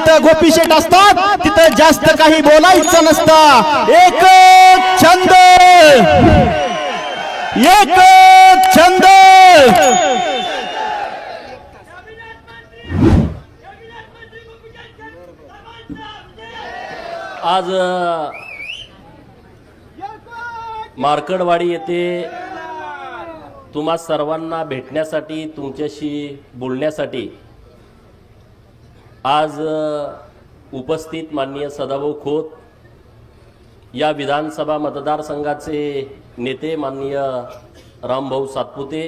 जिथं गोपीशेठ असतात तिथं जास्त काही बोलायचं नसतं। एक छंद, एक छंद। आज मार्कडवाडी येथे तुम्हा सर्वांना भेटण्यासाठी, तुमच्याशी बोलण्यासाठी आज उपस्थित माननीय सदाभाऊ खोत, या विधानसभा मतदारसंघाचे नेते माननीय रामभाऊ सातपुते,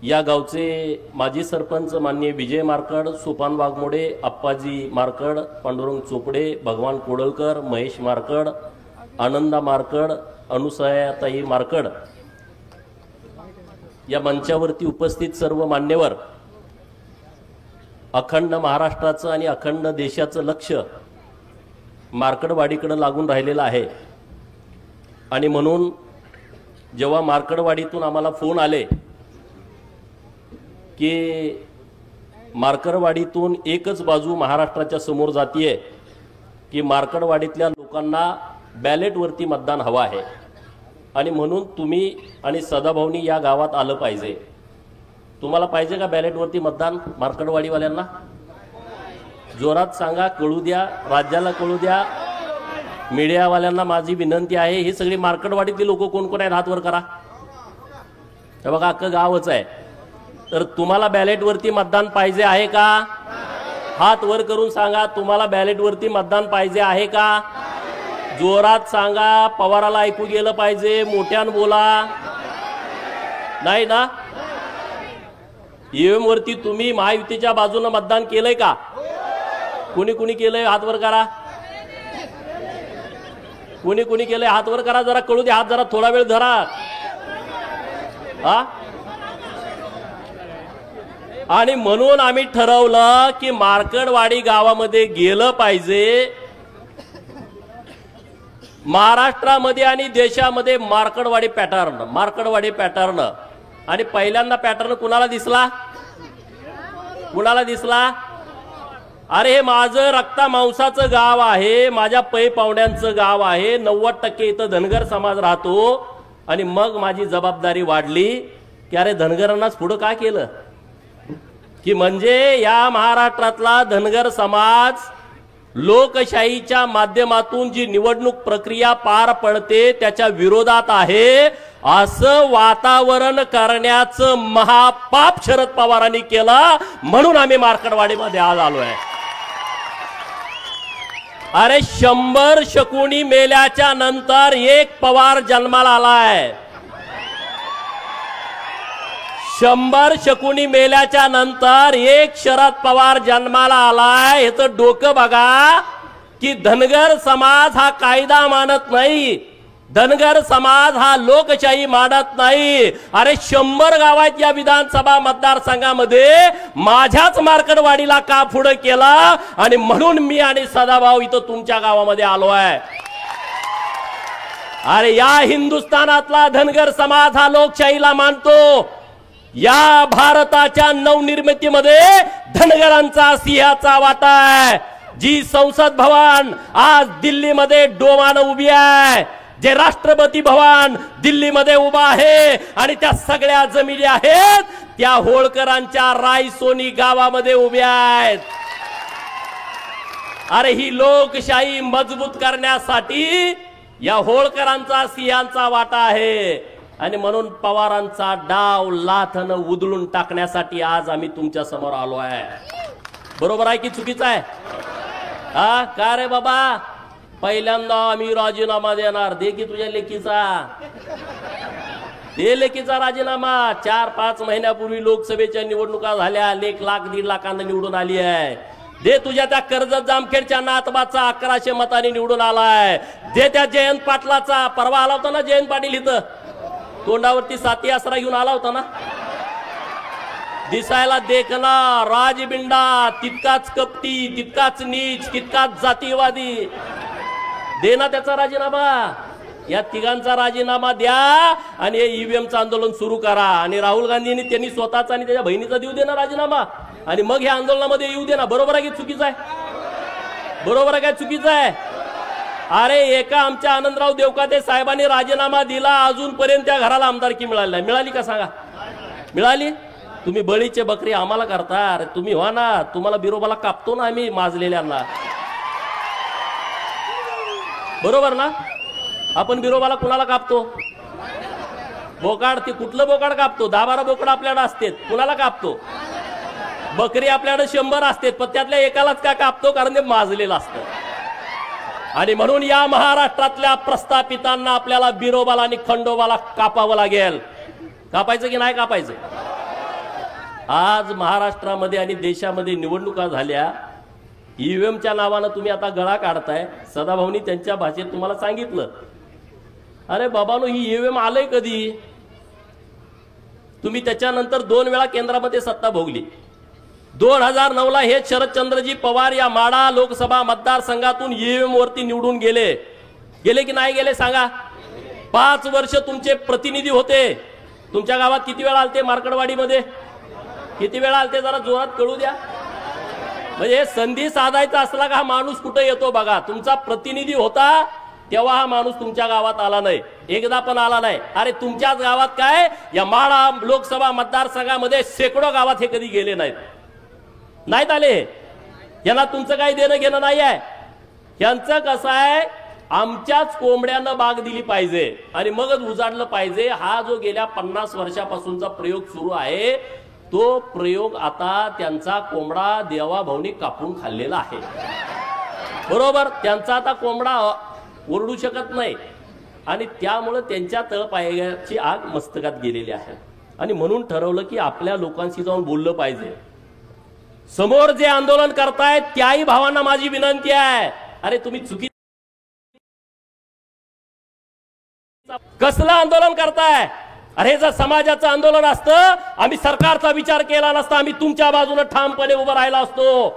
या गावचे माजी सरपंच माननीय विजय मार्कड, सोपान वाघमोडे, अप्पाजी मार्कड, पांडुरंग चोपडे, भगवान कोडलकर, महेश मार्कड, आनंदा मार्कड, अनुसयाताई मार्कड, या मंचावरती उपस्थित सर्व मान्यवर, अखंड महाराष्ट्राचं आणि अखंड देशाचं लक्ष मार्कडवाडीकडे लागून राहिलेलं आहे। आणि म्हणून जेव्हा मार्कडवाडीतून आम्हाला फोन आले की मार्कडवाडीतून एकच बाजू महाराष्ट्राच्या समोर जातीये की मार्कडवाडीतल्या लोकांना बॅलेटवरती मतदान हवं आहे आणि म्हणून तुम्ही आणि सदाभाऊनी या गावात आलं पाहिजे। तुम्हाला पाहिजे का बॅलेटवरती मतदान? मार्कडवाडीवाल्यांना जोरात सांगा, कळू द्या, राज्याला कळू द्या। मीडियावाल्यांना माझी विनंती आहे, ही सगळी मार्कडवाडीतली लोक कोण कोण आहेत हात वर करा। हे बघा अख्खं गावच आहे। तर तुम्हाला बॅलेटवरती मतदान पाहिजे आहे का? हात वर करून सांगा, तुम्हाला बॅलेटवरती मतदान पाहिजे आहे का? जोरात सांगा, पवाराला ऐकू गेलं पाहिजे, मोठ्यानं बोला। नाही ना? ईव्हीएम वरती तुम्ही महायुतीच्या बाजूने मतदान केलंय का? कोणी कोणी केलंय हात वर करा। कोणी कोणी केलंय हात वर करा, जरा कळू द्या, हात जरा थोडा वेळ धरा। हा, आणि म्हणून आम्ही ठरवलं की मार्कडवाडी गावामध्ये गेलं पाहिजे। महाराष्ट्रामध्ये आणि देशामध्ये मार्कडवाडी पॅटर्न आणि पहिल्यांदा पॅटर्न कुणाला दिसला? कुणाला दिसला? अरे हे माझं रक्ता मांसाचं गाव आहे, माझ्या पै पाहुण्यांचं गाव आहे, 90% इथं धनगर समाज राहतो। आणि मग माझी जबाबदारी वाढली की अरे धनगरांनाच पुढं का केलं की म्हणजे या महाराष्ट्रातला धनगर समाज लोकशाहीच्या माध्यमातून जी निवडणूक प्रक्रिया पार पडते त्याच्या विरोधात आहे असं वातावरण करण्याचं महापाप शरद पवारांनी केलं। म्हणून आम्ही मार्कडवाडीमध्ये आज आलोय। अरे 100 शकुनी मेल्याच्या नंतर एक पवार जन्माला आलाय। 100 शकुनी मेल्याच्या नंतर एक शरद पवार जन्माला आलाय। याचं डोकं बघा की धनगर समाज हा कायदा मानत नाही, धनगर समाज हा लोकशाही मानत नाही। अरे 100 गावात या विधानसभा मतदारसंघामध्ये माझ्याच मार्कडवाडीला का पुढे केला? आणि म्हणून मी आणि सदाभाऊ इथं तुमच्या गावामध्ये आलो आहे। अरे या हिंदुस्थानातला धनगर समाज हा लोकशाहीला मानतो। या भारताच्या नवनिर्मितीमध्ये धनगरांचा सिंहाचा वाटा आहे। जी संसद भवन आज दिल्लीमध्ये डोमानं उभी आहे, जे राष्ट्रपती भवन दिल्लीमध्ये उभा आहे आणि त्या सगळ्या जमिनी आहेत त्या होळकरांच्या रायसोनी गावामध्ये उभ्या आहेत। अरे ही लोकशाही मजबूत करण्यासाठी या होळकरांचा सिंहाचा वाटा आहे। आणि म्हणून पवारांचा डाव लाथन उधळून टाकण्यासाठी आज आम्ही तुमच्या समोर आलो आहे। बरोबर आहे की चुकीचं आहे? हा का रे बाबा? पहिल्यांदा आम्ही राजीनामा देणार, दे की तुझ्या लेकीचा, दे लेकीचा राजीनामा। 4-5 महिन्यापूर्वी लोकसभेच्या निवडणुका झाल्या, 1 लाख 1.5 लाखांना निवडून आली आहे। दे तुझ्या त्या कर्जत जामखेडच्या नातबाचा 1100 मतांनी निवडून आलाय। दे त्या जयंत पाटलाचा, परवा आला होता ना जयंत पाटील इथं, तोंडावरती साथी आसरा घेऊन आला होता ना, दिसायला देखना राजबिंडा, तितकाच कपटी, तितकाच नीच, तितकाच जातीवादी। दे ना त्याचा राजीनामा, या तिघांचा राजीनामा द्या आणि हे ईव्हीएमचं आंदोलन सुरू करा। आणि राहुल गांधींनी त्यांनी स्वतःचा आणि त्याच्या बहिणीचा देऊ दे ना राजीनामा। आणि मग ह्या आंदोलनामध्ये येऊ दे ना. बरोबर आहे की चुकीचं आहे? बरोबर आहे काय चुकीचं आहे? अरे एका आमच्या आनंदराव देवकाते साहेबांनी राजीनामा दिला, अजूनपर्यंत त्या घराला आमदारकी मिळाली नाही. मिळाली का सांगा? मिळाली? तुम्ही बळीचे बकरी आम्हाला करता. अरे तुम्ही व्हा ना, तुम्हाला बिरोबाला कापतो ना आम्ही माजलेल्यांना. बरोबर ना? आपण बिरोबाला कुणाला कापतो? बोकाड. ते कुठलं बोकाड कापतो? 10-12 बोकड आपल्याकडे असते, कुणाला कापतो? बकरी आपल्याकडे 100 असते, पण त्यातल्या एकालाच का कापतो? कारण ते माजलेलं असतं. आणि म्हणून या महाराष्ट्रातल्या प्रस्थापितांना आपल्याला बिरोबाला आणि खंडोबाला कापावं लागेल. कापायचं की नाही कापायचं? आज महाराष्ट्रामध्ये आणि देशामध्ये निवडणुका झाल्या, ईव्हीएमच्या नावानं तुम्ही आता गळा काढताय. सदाभाऊनी त्यांच्या भाषेत तुम्हाला सांगितलं, अरे बाबानो ही ईव्हीएम आलंय कधी? तुम्ही त्याच्यानंतर 2 वेळा केंद्रामध्ये सत्ता भोगली. 2009ला हे शरदचंद्रजी पवार या माढा लोकसभा मतदारसंघातून ईव्हीएम वरती निवडून गेले. गेले की नाही गेले सांगा? 5 वर्ष तुमचे प्रतिनिधी होते. तुमच्या गावात किती वेळा आलते? मार्कडवाडीमध्ये किती वेळा आलते? जरा जोरात कळू द्या. म्हणजे संधी साधायचा असला का हा माणूस कुठे येतो बघा. तुमचा प्रतिनिधी होता तेव्हा हा माणूस तुमच्या गावात आला नाही, एकदा पण आला नाही. अरे तुमच्याच गावात काय, या माढा लोकसभा मतदारसंघामध्ये शेकडो गावात हे कधी गेले नाहीत आले. यांना तुमचं काही देणं घेणं नाही आहे. यांचं कसं आहे, आमच्याच कोंबड्यानं बाग दिली पाहिजे आणि मगच उजाडलं पाहिजे. हा जो गेल्या 50 वर्षापासूनचा प्रयोग सुरू आहे, तो प्रयोग आता त्यांचा कोंबडा देवाभाऊनी कापून खाल्लेला आहे. बरोबर? त्यांचा आता कोंबडा ओरडू शकत नाही आणि त्यामुळे त्यांच्या तळपायाची आग मस्तकात गेलेली आहे. आणि म्हणून ठरवलं की आपल्या लोकांशी जाऊन बोललं पाहिजे. समोर जे आंदोलन करतायत त्याही भावांना माझी विनंती आहे, अरे तुम्ही चुकी कसलं आंदोलन करताय? अरे जर समाजाचं आंदोलन असतं, आम्ही सरकारचा विचार केला नसता, आम्ही तुमच्या बाजूने ठामपणे उभं राहिला असतो.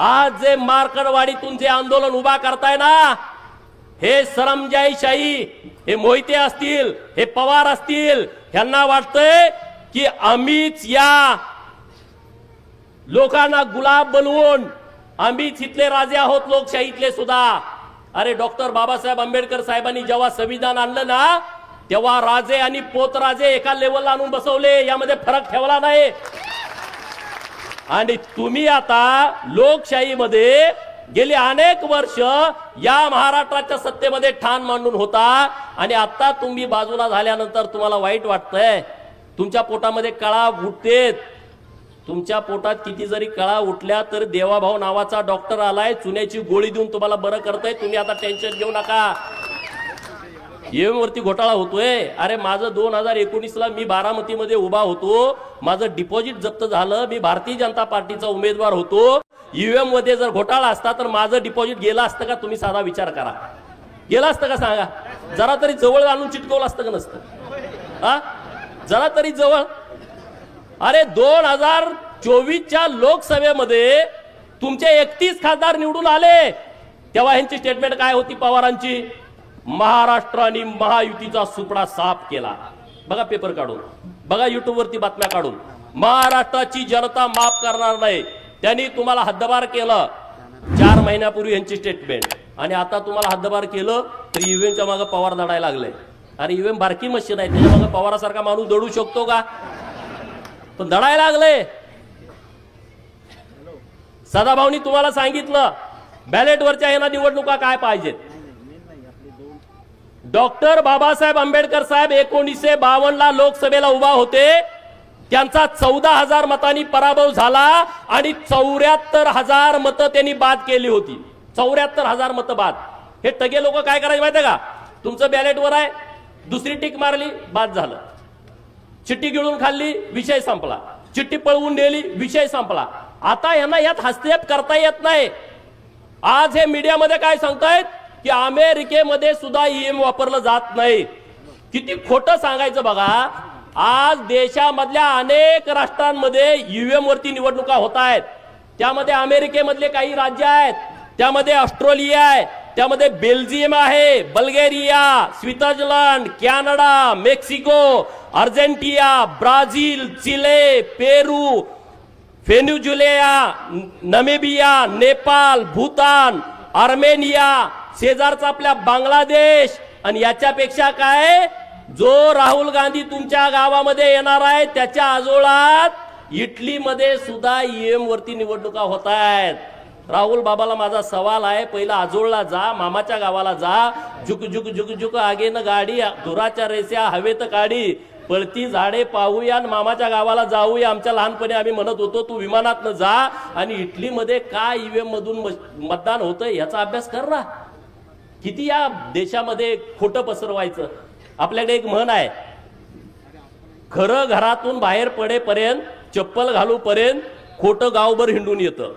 आज जे मार्कडवाडीतून जे आंदोलन उभा करताय ना, हे सरंजाईशाही, हे मोहिते असतील, हे पवार असतील, ह्यांना वाटतंय की आम्हीच या लोकांना गुलाब बनवून आम्हीच इथले राजे आहोत लोकशाहीतले सुद्धा. अरे डॉक्टर बाबासाहेब आंबेडकर साहेबांनी जेव्हा संविधान आणलं ना, तेव्हा राजे आणि पोतराजे एका लेवलला आणून बसवले, यामध्ये फरक ठेवला नाही. आणि तुम्ही आता लोकशाहीमध्ये गेली अनेक वर्ष या महाराष्ट्राच्या सत्तेमध्ये ठाण मांडून होता आणि आता तुम्ही बाजूला झाल्यानंतर तुम्हाला वाईट वाटतंय. तुमच्या पोटामध्ये कळा उठतेत. तुमच्या पोटात किती जरी कळा उठल्या तर देवाभाऊ नावाचा डॉक्टर आलाय, चुन्याची गोळी देऊन तुम्हाला बरं करतोय. तुम्ही आता टेन्शन घेऊ नका. ईव्हीएम वरती घोटाळा होतोय. अरे माझं 2019ला मी बारामतीमध्ये उभा होतो, माझं डिपॉझिट जप्त झालं, मी भारतीय जनता पार्टीचा उमेदवार होतो. ईव्हीएम मध्ये जर घोटाळा असता तर माझं डिपॉझिट गेलं असतं का? तुम्ही साधा विचार करा. गेलं असतं का सांगा? जरा तरी जवळ आणून चिटकवलं असतं का नसतं? हा, जरा तरी जवळ. अरे 2024च्या लोकसभेमध्ये तुमचे 31 खासदार निवडून आले, तेव्हा ह्यांची स्टेटमेंट काय होती पवारांची? महाराष्ट्राने महायुतीचा सुपडा साफ केला. बघा पेपर काढून, बघा युट्यूब वरती बातम्या काढून. महाराष्ट्राची जनता माफ करणार नाही. त्यांनी तुम्हाला हद्दपार केलं 4 महिन्यापूर्वी यांची स्टेटमेंट, आणि आता तुम्हाला हद्दपार केलं तर ईव्हीएमच्या मागे पवार दडायला लागले. अरे ईव्हीएम बारकी मशीन आहे, त्याच्या मागे पवारासारखा माणूस दडू शकतो का? पण दडायला लागले. सदाभाऊनी तुम्हाला सांगितलं बॅलेटवरच्या ह्यांना निवडणुका काय पाहिजेत. डॉक्टर बाबासाहेब आंबेडकर साहेब 1952ला लोकसभेला उभा होते. त्यांचा 14,000 मतांनी पराभव झाला आणि 74,000 मतं त्यांनी बाद केली होती. 74,000 मतं बाद. हे टगे लोक काय करायचे माहिती का? तुमचं बॅलेटवर आहे, दुसरी टिक मारली, बाद झालं. चिठ्ठी गिळून खाल्ली, विषय संपला. चिठ्ठी पळवून नेली, विषय संपला. आता यांना यात हस्तक्षेप करता येत नाही. आज हे मीडियामध्ये काय सांगतायत की अमेरिकेमध्ये सुद्धा ईव्हीएम वापरलं जात नाही. किती खोटं सांगायचं बघा. आज देशामधल्या अनेक राष्ट्रांमध्ये ईव्हीएम वरती निवडणुका होत आहेत. त्यामध्ये अमेरिकेमधले काही राज्य आहेत, त्यामध्ये ऑस्ट्रेलिया आहे, त्यामध्ये बेल्जियम आहे, Bulgaria, Switzerland, Canada, Mexico Argentina, Brazil, Chile, Peru, Venezuela, Namibia, Nepal, Bhutan, Armenia, शेजारचा आपल्या बांगलादेश, आणि याच्यापेक्षा काय, जो राहुल गांधी तुमच्या गावामध्ये येणार आहे त्याच्या आजोळात इटलीमध्ये सुद्धा ईएम वरती निवडणुका होत आहेत. राहुल बाबाला माझा सवाल आहे, पहिला आजोळला जा, मामाच्या गावाला जा, झुक झुक झुक झुक आगेन गाडी, धुराच्या रेस्या हवेत काढी, पळती झाडे पाहूया आणि मामाच्या गावाला जाऊया. आमच्या लहानपणी आम्ही म्हणत होतो तू विमानातनं जा आणि इटलीमध्ये काय ईव्हीएम मधून मतदान होतंय याचा अभ्यास कर ना. किती या देशामध्ये खोटं पसरवायचं. आपल्याकडे एक म्हण आहे, खरं घरातून बाहेर पडेपर्यंत, चप्पल घालूपर्यंत खोटं गावभर हिंडून येतं.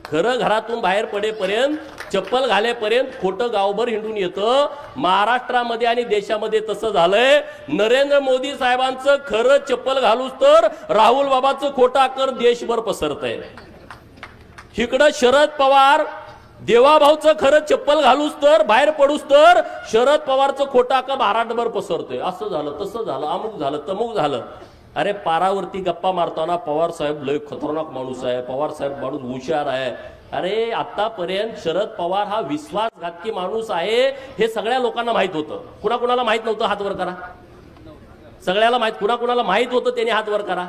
खरं घरातून बाहेर पडेपर्यंत, चप्पल घालेपर्यंत खोटं गावभर हिंडून येतं. महाराष्ट्रामध्ये आणि देशामध्ये तसं झालंय. नरेंद्र मोदी साहेबांचं खरं चप्पल घालूच तर राहुल बाबाचं खोटा कर देशभर पसरतंय. इकडं शरद पवार देवाभाऊचं खरं चप्पल घालूच तर, बाहेर पडूच तर शरद पवारचं खोटा का महाराष्ट्रभर पसरतोय. असं झालं, तसं झालं, अमुक झालं, तमुक झालं. अरे पारावरती गप्पा मारताना पवार साहेब लय खतरनाक माणूस आहे, पवार साहेब माणूस हुशार आहे. अरे आतापर्यंत शरद पवार हा विश्वासघातकी माणूस आहे हे सगळ्या लोकांना माहित होतं. कुणाकुणाला माहित नव्हतं हात वर करा. सगळ्याला माहित, कुणाकुणाला माहित होतं त्यांनी हात वर करा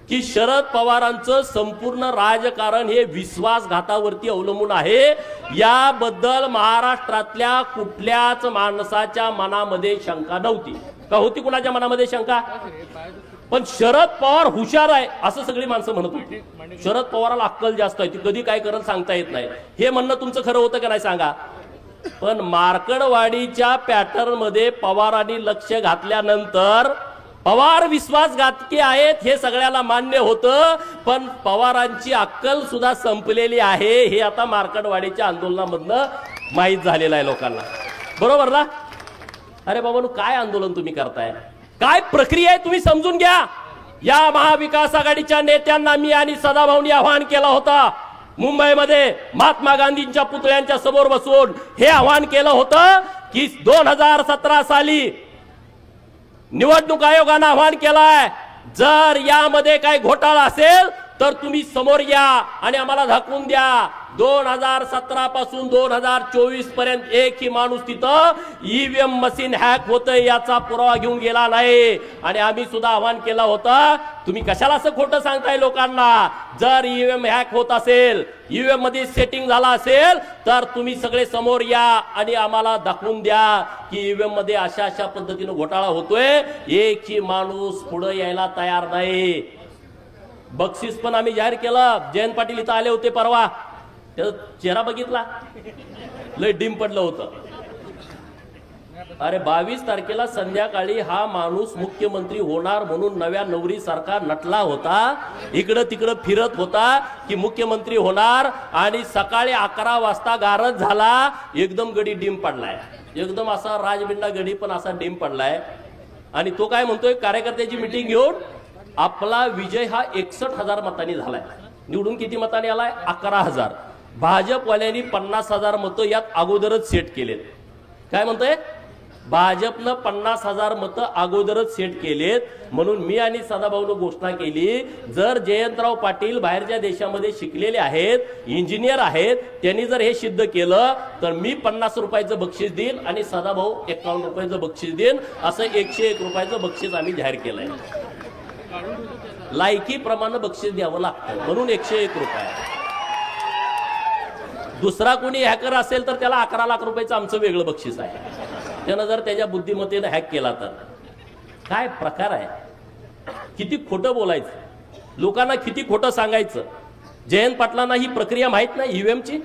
की शरद पवारांचं संपूर्ण राजकारण हे विश्वासघातावरती अवलंबून आहे. याबद्दल महाराष्ट्रातल्या कुठल्याच माणसाच्या मनामध्ये शंका नव्हती. का होती कुणाच्या मनामध्ये शंका? पण शरद पवार हुशार आहे असं सगळी माणसं म्हणत होती. शरद पवाराला अक्कल जास्त आहे, ती कधी काय करत सांगता येत नाही. हे म्हणणं तुमचं खरं होतं का नाही सांगा. पण मार्कडवाडीच्या पॅटर्न मध्ये पवारांनी लक्ष घातल्यानंतर पवार विश्वासघातकी आहेत हे सगळ्याला मान्य होतं. पण पवारांची अक्कल सुद्धा संपलेली आहे हे आता मार्कडवाडीच्या आंदोलनामधनं माहीत झालेलं आहे लोकांना. बरोबर ना? अरे बाबा काय आंदोलन तुम्ही करताय, काय प्रक्रिया आहे तुम्ही समजून घ्या. या महाविकास आघाडीच्या नेत्यांना मी आणि सदाभाऊंनी आवाहन केलं होतं. मुंबईमध्ये महात्मा गांधींच्या पुतळ्यांच्या समोर बसून हे आवाहन केलं होतं की 2017 साली निवडणूक आयोगानं आवाहन केलाय, जर यामध्ये काही घोटाळा असेल तर तुम्ही समोर या आणि आम्हाला दाखवून द्या. 2017 पासून 2024 पर्यंत एकही माणूस तिथं ईव्हीएम मशीन हॅक होतंय याचा पुरावा घेऊन गेला नाही. आणि आम्ही सुद्धा आवाहन केला होता, तुम्ही कशाला असं खोटं सांगताय लोकांना. जर ईव्हीएम हॅक होत असेल, ईव्हीएम मध्ये सेटिंग झाला असेल तर तुम्ही सगळे समोर या आणि आम्हाला दाखवून द्या की ईव्हीएम मध्ये अशा अशा पद्धतीने घोटाळा होतोय. एकही माणूस पुढे यायला तयार नाही. बक्षीस पण आम्ही जाहीर केलं. जयंत पाटील इथं आले होते परवा, त्याचा चेहरा बघितला, लय डिम पडलं होतं. अरे 22 तारखेला संध्याकाळी हा माणूस मुख्यमंत्री होणार म्हणून नव्या नवरी सारखा नटला होता, इकडं तिकडं फिरत होता की मुख्यमंत्री होणार. आणि सकाळी 11 वाजता गारज झाला, एकदम गडी डिम पडलाय. एकदम असा राजबिंडा गडी पण असा डिम पडलाय. आणि तो काय म्हणतोय, कार्यकर्त्याची मिटिंग घेऊन आपला विजय हा 61,000 मतांनी झालाय. निवडून किती मतांनी आलाय? 11,000. भाजपवाल्यांनी 50,000 मतं यात अगोदरच सेट केलेत. काय म्हणतोय? भाजपनं 50,000 मतं अगोदरच सेट केलेत. म्हणून मी आणि सदाभाऊनं घोषणा केली, जर जयंतराव पाटील बाहेरच्या देशामध्ये शिकलेले आहेत, इंजिनियर आहेत, त्यांनी जर हे सिद्ध केलं तर मी 50 रुपयाचं बक्षीस देईन आणि सदाभाऊ 51 रुपयाचं बक्षीस देईन. असं 101 रुपयाचं बक्षीस आम्ही जाहीर केलंय. लायकीप्रमाणे बक्षीस द्यावं लागतं म्हणून 101 रुपये. दुसरा कोणी हॅकर असेल तर त्याला 11 लाख रुपयाचं आमचं वेगळं बक्षीस आहे. त्यानं जर त्याच्या बुद्धिमत्तेने हॅक केला तर काय प्रकार आहे. किती खोटं बोलायचं, लोकांना किती खोटं सांगायचं. जयंत पाटलांना ही प्रक्रिया माहित नाही ईव्हीएमची,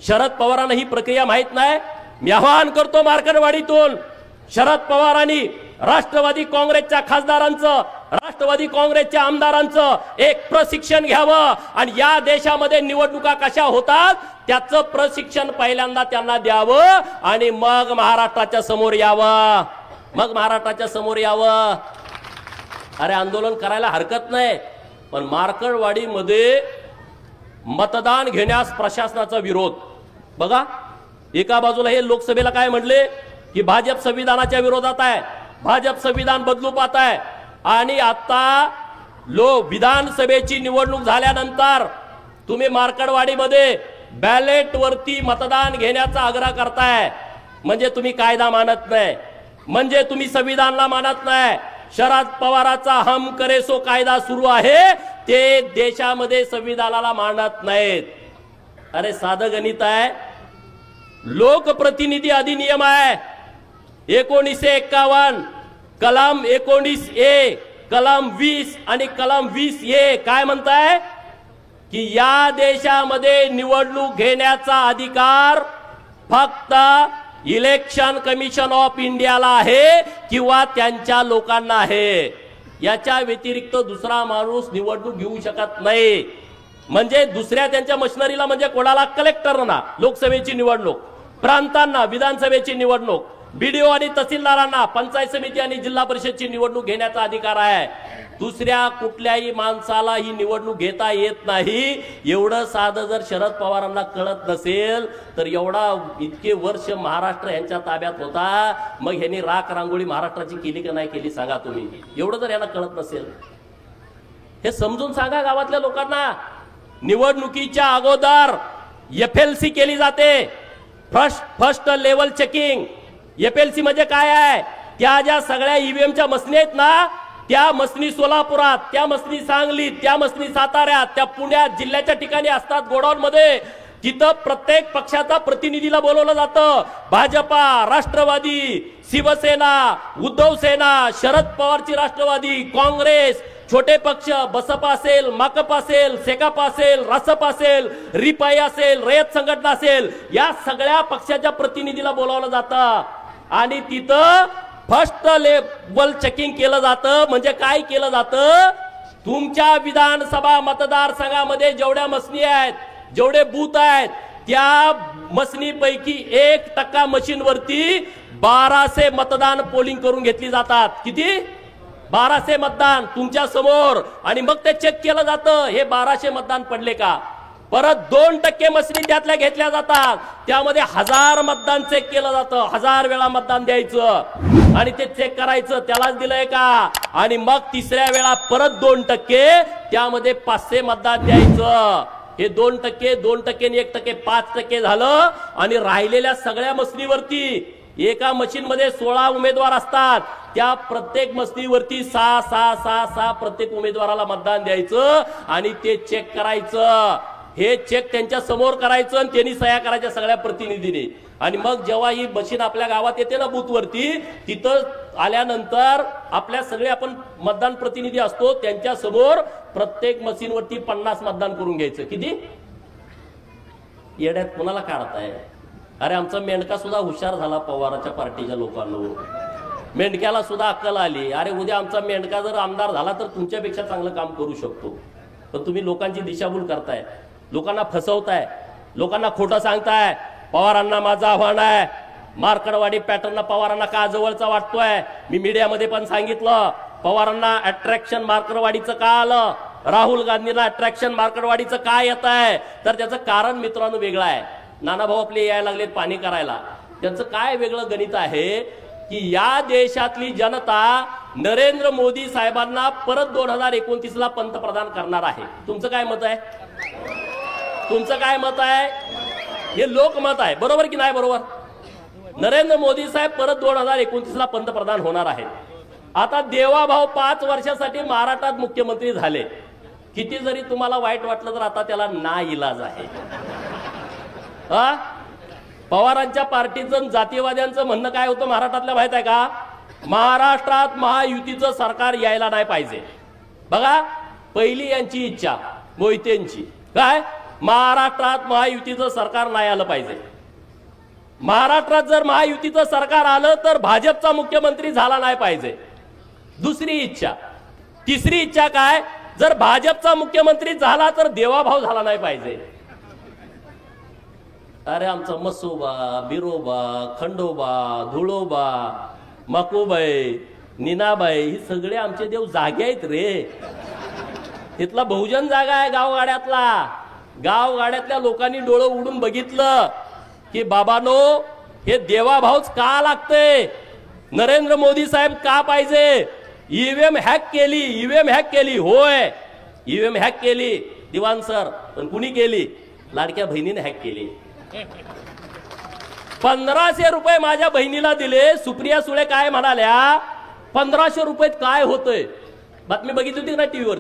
शरद पवारांना ही प्रक्रिया माहित नाही. मी आवाहन करतो मार्कडवाडीतून शरद पवारांनी राष्ट्रवादी काँग्रेसच्या खासदारांचं, राष्ट्रवादी काँग्रेसच्या आमदारांचं एक प्रशिक्षण घ्यावं आणि या देशामध्ये निवडणुका कशा होतात त्याचं प्रशिक्षण पहिल्यांदा त्यांना द्यावं आणि मग महाराष्ट्राच्या समोर यावं. अरे आंदोलन करायला हरकत नाही, पण मार्कडवाडीमध्ये मतदान घेण्यास प्रशासनाचा विरोध बघा. एका बाजूला हे लोकसभेला काय म्हणले की भाजप संविधानाच्या विरोधात आहे, भाजप संविधान बदलू पाहत आहे आणि आता विधानसभेची निवडणूक झाल्यानंतर तुम्ही मार्कडवाडीमध्ये बॅलेट वरती मतदान घेण्याचा आग्रह करताय, म्हणजे तुम्ही कायदा मानत नाही, म्हणजे तुम्ही संविधानला मानत नाही. शरद पवारांचा हम करे सो कायदा सुरू आहे, ते देशामध्ये संविधानाला मानत नाहीत. अरे साधं गणित आहे. लोकप्रतिनिधी अधिनियम आहे 1951, कलम 19A, कलम 20 आणि कलम 20A काय म्हणताय की या देशामध्ये निवडणूक घेण्याचा अधिकार फक्त इलेक्शन कमिशन ऑफ इंडियाला आहे किंवा त्यांच्या लोकांना आहे. याच्या व्यतिरिक्त दुसरा माणूस निवडणूक घेऊ शकत नाही. म्हणजे दुसऱ्या त्यांच्या मशिनरीला, म्हणजे कोणाला, कलेक्टरना लोकसभेची निवडणूक, प्रांतांना विधानसभेची निवडणूक, बीडीओ आणि तहसीलदारांना पंचायत समिती आणि जिल्हा परिषदची निवडणूक घेण्याचा अधिकार आहे. दुसऱ्या कुठल्याही माणसाला ही निवडणूक घेता येत नाही. एवढं साधं जर शरद पवारांना कळत नसेल तर एवढा इतके वर्ष महाराष्ट्र यांच्या ताब्यात होता, मग ह्यांनी राख रांगोळी महाराष्ट्राची केली का नाही केली सांगा तुम्ही. एवढं जर यांना कळत नसेल हे समजून सांगा गावातल्या लोकांना. निवडणुकीच्या अगोदर FLC केली जाते, फर्स्ट लेवल चेकिंग. FLC म्हणजे काय आहे? त्या ज्या सगळ्या ईव्हीएमच्या मशीनी आहेत ना, त्या मसनी सोलापुरात, त्या मसनी सांगलीत, त्या मसनी साताऱ्यात, त्या पुण्यात, जिल्ह्याच्या ठिकाणी असतात गोडाऊन मध्ये. तिथं प्रत्येक पक्षाचा प्रतिनिधीला बोलवलं जातं. भाजपा, राष्ट्रवादी, शिवसेना, उद्धव सेना, शरद पवारची राष्ट्रवादी, काँग्रेस, छोटे पक्ष, बसपा असेल, माकप असेल, सेकाप असेल, रासप असेल, रिपाई असेल, रयत संघटना असेल, या सगळ्या पक्षाच्या प्रतिनिधीला बोलावलं जातं आणि तिथं फर्स्ट लेवल चेकिंग केलं जातं. म्हणजे काय केलं जातं? तुमच्या विधानसभा मतदारसंघामध्ये जेवढ्या मसनी आहेत, जेवढे बूथ आहेत, त्या मसनीपैकी 1% मशीनवरती 1200 मतदान पोलिंग करून घेतली जातात. किती? 1200 मतदान तुमच्या समोर. आणि मग ते चेक केलं जातं हे 1200 मतदान पडले का. परत 2% मसनी त्यातल्या घेतल्या जातात, त्यामध्ये 1000 मतदान चेक केलं जातं. 1000 वेळा मतदान द्यायचं आणि ते चेक करायचं त्यालाच दिलंय का. आणि मग तिसऱ्या वेळा परत 2%, त्यामध्ये 500 मतदान द्यायचं. हे 2%, 2% आणि 1%, 5% झालं. आणि राहिलेल्या सगळ्या मसनीवरती एका मशीन मध्ये 16 उमेदवार असतात, त्या प्रत्येक मसनीवरती 6 प्रत्येक उमेदवाराला मतदान द्यायचं आणि ते चेक करायचं. हे चेक त्यांच्या समोर करायचं आणि त्यांनी सह्या करायच्या सगळ्या प्रतिनिधींनी. आणि मग जेव्हा ही मशीन आपल्या गावात येते ना बूथवरती, तिथं आल्यानंतर आपल्या सगळे आपण मतदान प्रतिनिधी असतो, त्यांच्या समोर प्रत्येक मशीनवरती 50 मतदान करून घ्यायचं. किती? येड्यात कोणाला काढताय? अरे आमचा मेंढका सुद्धा हुशार झाला पवाराच्या पार्टीच्या लोकांना. मेंढक्याला सुद्धा अक्कल आली. अरे उद्या आमचा मेंढका जर आमदार झाला तर तुमच्यापेक्षा चांगलं काम करू शकतो. पण तुम्ही लोकांची दिशाभूल करताय, लोकांना फसवताय, लोकांना खोटं सांगताय. पवारांना माझं आव्हान आहे, मार्कडवाडी पॅटर्न पवारांना का जवळचा वाटतोय? मी मीडियामध्ये पण सांगितलं, पवारांना अट्रॅक्शन मार्कडवाडीचं का आलं, राहुल गांधींना अट्रॅक्शन मार्कडवाडीचं का येत आहे, तर त्याचं कारण मित्रांनो वेगळं आहे. नानाभाऊ आपले यायला लागलेत पाणी करायला. त्यांचं काय वेगळं गणित आहे की या देशातली जनता नरेंद्र मोदी साहेबांना परत 2029ला पंतप्रधान करणार आहे. तुमचं काय मत आहे? तुमचं काय मत आहे? हे लोकमत आहे, बरोबर की नाही? बरोबर. नरेंद्र मोदी साहेब परत 2029ला पंतप्रधान होणार आहेत. आता देवाभाऊ 5 वर्षासाठी महाराष्ट्रात मुख्यमंत्री झाले. किती जरी तुम्हाला वाईट वाटलं तर आता त्याला नाइलाज आहे. पवारांच्या पार्टीचं जातीवाद्यांचं म्हणणं काय होतं महाराष्ट्रातल्या माहित आहे का? महाराष्ट्रात महायुतीचं सरकार यायला नाही पाहिजे. बघा पहिली यांची इच्छा मोहितेंची काय, महाराष्ट्रात महायुतीचं सरकार नाही आलं पाहिजे. महाराष्ट्रात जर महायुतीचं सरकार आलं तर भाजपचा मुख्यमंत्री झाला नाही पाहिजे, दुसरी इच्छा. तिसरी इच्छा काय, जर भाजपचा मुख्यमंत्री झाला तर देवाभाऊ झाला नाही पाहिजे. अरे आमचा मसोबा, बिरोबा, खंडोबा, धुळोबा, मकोबाई, नीनाबाई ही सगळे आमचे देव जागे आहेत रे. तिथला बहुजन जागा आहे गावगाड्यातला. गावगाड्यातल्या लोकांनी डोळं उडून बघितलं की बाबानो हे देवाभाऊच का लागतंय. नरेंद्र मोदी साहेब का पाहिजे? ईव्हीएम हॅक केली, ईव्हीएम हॅक केली. होय, ईव्हीएम हॅक केली दिवाण सर, पण कुणी केली? लाडक्या बहिणीने हॅक केली. 1500 रुपये माझ्या बहिणीला दिले. सुप्रिया सुळे काय म्हणाल्या? 1500 रुपयात काय होतंय? बातमी बघितली होती ना टीव्हीवर?